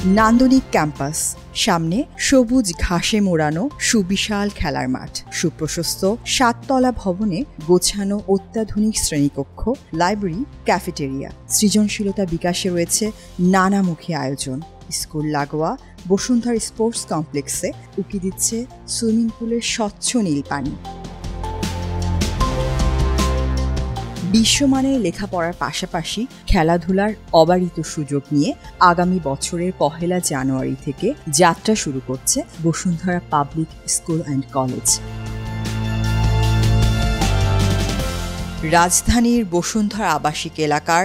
নান্দনিক ক্যাম্পাস, সামনে সবুজ ঘাসে মোড়ানো সুবিশাল খেলার মাঠ, সুপ্রশস্ত 7 তলা ভবনে গোছানো অত্যাধুনিক শ্রেণীকক্ষ, লাইব্রেরি, ক্যাফেটেরিয়া। সৃজনশীলতা বিকাশে রয়েছে নানামুখী আয়োজন। স্কুল লাগোয়া বসুন্ধরা স্পোর্টস কমপ্লেক্সে উকি দিচ্ছে সুইমিং পুলের স্বচ্ছ নীল পানি। বিশ্বমানের লেখাপড়ার পাশাপাশি খেলাধুলার অবারিত সুযোগ নিয়ে আগামী বছরের 1 জানুয়ারি থেকে যাত্রা শুরু করছে Bashundhara public school and college. রাজধানীর বসুন্ধরা আবাসিক এলাকার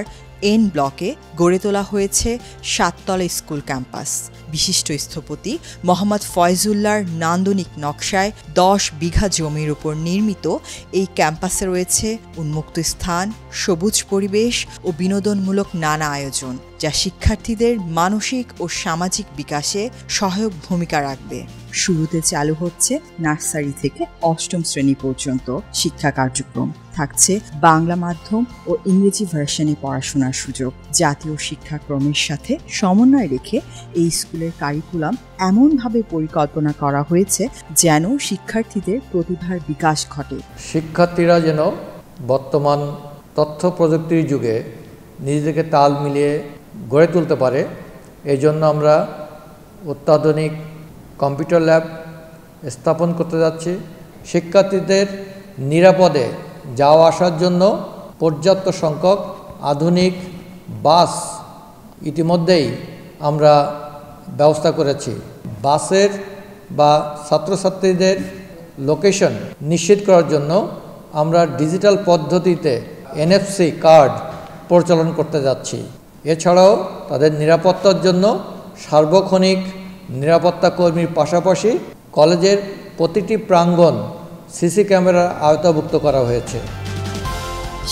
এন ব্লকে গড়ে তোলা হয়েছে 7 তলা স্কুল ক্যাম্পাস। বিশিষ্ট স্থপতি মোহাম্মদ ফয়জুল্লাহর নান্দনিক নকশায় 10 বিঘা জমির উপর নির্মিত এই ক্যাম্পাসে রয়েছে উন্মুক্ত স্থান, সবুজ পরিবেশ ও বিনোদনমূলক নানা আয়োজন, যা শিক্ষার্থীদের মানসিক ও সামাজিক বিকাশে সহায়ক ভূমিকা রাখবে। শুরুতে চালু হচ্ছে নার্সারি থেকে 8ম শ্রেণী পর্যন্ত শিক্ষা কার্যক্রম। থাকছে বাংলা মাধ্যম ও ইংরেজি ভার্সনে পড়াশোনার সুযোগ। জাতীয় শিক্ষাক্রমের সাথে সমন্বয় রেখে এই স্কুলের কারিকুলাম এমনভাবে পরিকল্পনা করা হয়েছে যেন শিক্ষার্থীদের প্রতিভার বিকাশ ঘটে। শিক্ষার্থীরা যেন বর্তমান তথ্য প্রযুক্তির যুগে নিজেদেরকে তাল মিলিয়ে গড়ে তুলতে পারে, এই জন্য আমরা অত্যাধুনিক কম্পিউটার ল্যাব স্থাপন করতে যাচ্ছি। শিক্ষার্থীদের নিরাপদে যাওয়া আসার জন্য পর্যাপ্ত সংখ্যক আধুনিক বাস ইতিমধ্যেই আমরা ব্যবস্থা করেছি। বাসের বা ছাত্রছাত্রীদের লোকেশন নিশ্চিত করার জন্য আমরা ডিজিটাল পদ্ধতিতে NFC কার্ড প্রচলন করতে যাচ্ছি। এছাড়াও তাদের নিরাপত্তার জন্য সার্বক্ষণিক নিরাপত্তা কর্মীর পাশাপাশি কলেজের প্রতিটি প্রাঙ্গণ CC ক্যামেরার আওতাভুক্ত করা হয়েছে।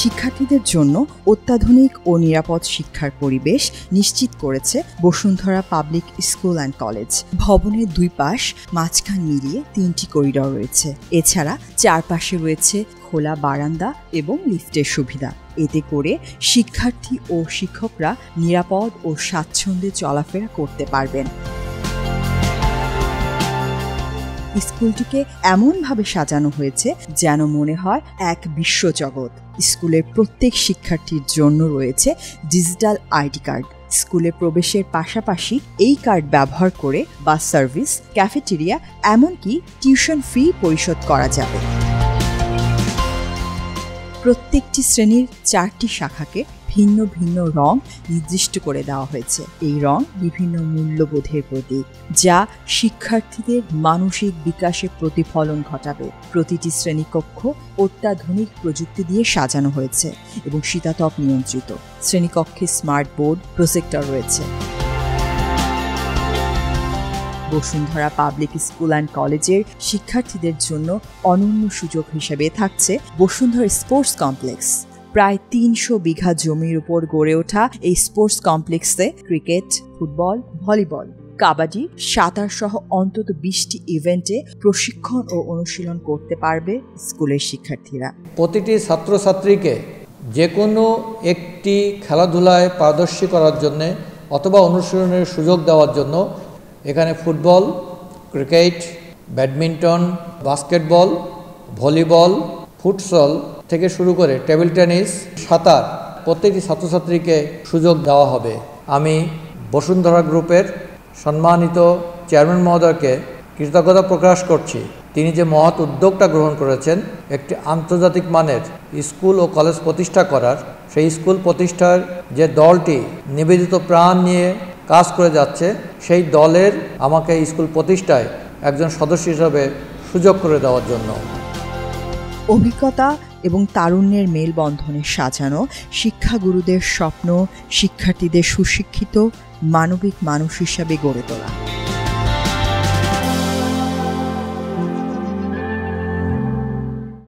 শিক্ষার্থীদের জন্য অত্যাধুনিক ও নিরাপদ শিক্ষার পরিবেশ নিশ্চিত করেছে Bashundhara public school and college. ভবনের 2 পাশ মাঝখান মিলিয়ে 3টি করিডর রয়েছে। এছাড়া চারপাশে রয়েছে খোলা বারান্দা এবং লিফটের সুবিধা। এতে করে শিক্ষার্থী ও শিক্ষকরা নিরাপদ ও স্বাচ্ছন্দ্যে চলাফেরা করতে পারবেন। স্কুলটিকে এমনভাবে সাজানো হয়েছে যেন মনে হয় এক বিশ্বজগৎ। স্কুলের প্রত্যেক শিক্ষার্থীর জন্য রয়েছে ডিজিটাল ID কার্ড। স্কুলে প্রবেশের পাশাপাশি এই কার্ড ব্যবহার করে বাস সার্ভিস, ক্যাফেটেরিয়া, এমনকি টিউশন ফি পরিশোধ করা যাবে। প্রত্যেকটি শ্রেণীর 4টি শাখাকে ভিন্ন ভিন্ন রং নির্দিষ্ট করে দেওয়া হয়েছে। এই রং বিভিন্ন মূল্যবোধের প্রতীক, যা শিক্ষার্থীদের মানসিক বিকাশে প্রতিফলন ঘটাবে। প্রতিটি শ্রেণীকক্ষ অত্যাধুনিক প্রযুক্তি দিয়ে সাজানো হয়েছে এবং শীতাতপ নিয়ন্ত্রিত। শ্রেণীকক্ষে স্মার্ট বোর্ড, প্রজেক্টর রয়েছে। বসুন্ধরা পাবলিক স্কুল অ্যান্ড কলেজের শিক্ষার্থীদের জন্য অনন্য সুযোগ হিসেবে থাকছে বসুন্ধরা স্পোর্টস কমপ্লেক্স। প্রায় 300 বিঘা জমির উপর গড়ে ওঠা এই স্পোর্টস কমপ্লেক্সে ক্রিকেট, ফুটবল, ভলিবল, কাবাডি, সাঁতার সহ অন্তত 20টি ইভেন্টে প্রশিক্ষণ ও অনুশীলন করতে পারবে স্কুলের শিক্ষার্থীরা। প্রতিটি ছাত্রছাত্রীকে যে কোনো একটি খেলাধুলায় পারদর্শী করার জন্যে অথবা অনুশীলনের সুযোগ দেওয়ার জন্য এখানে football, cricket, badminton, basketball, volleyball, futsal থেকে শুরু করে টেবিল টেনিস, সাঁতার প্রত্যেকটি ছাত্রছাত্রীকে সুযোগ দেওয়া হবে। আমি বসুন্ধরা গ্রুপের সম্মানিত চেয়ারম্যান মহোদয়কে কৃতজ্ঞতা প্রকাশ করছি। তিনি যে মহৎ উদ্যোগটা গ্রহণ করেছেন একটি আন্তর্জাতিক মানের স্কুল ও কলেজ প্রতিষ্ঠা করার, সেই স্কুল প্রতিষ্ঠার যে দলটি নিবেদিত প্রাণ নিয়ে কাজ করে যাচ্ছে, সেই দলের আমাকে স্কুল প্রতিষ্ঠায় একজন সদস্য হিসাবে সুযোগ করে দেওয়ার জন্য। অভিজ্ঞতা এবং তারুণ্যের মেলবন্ধনে সাজানো শিক্ষাগুরুদের স্বপ্ন শিক্ষার্থীদের সুশিক্ষিত মানবিক মানুষ হিসাবে গড়ে তোলা।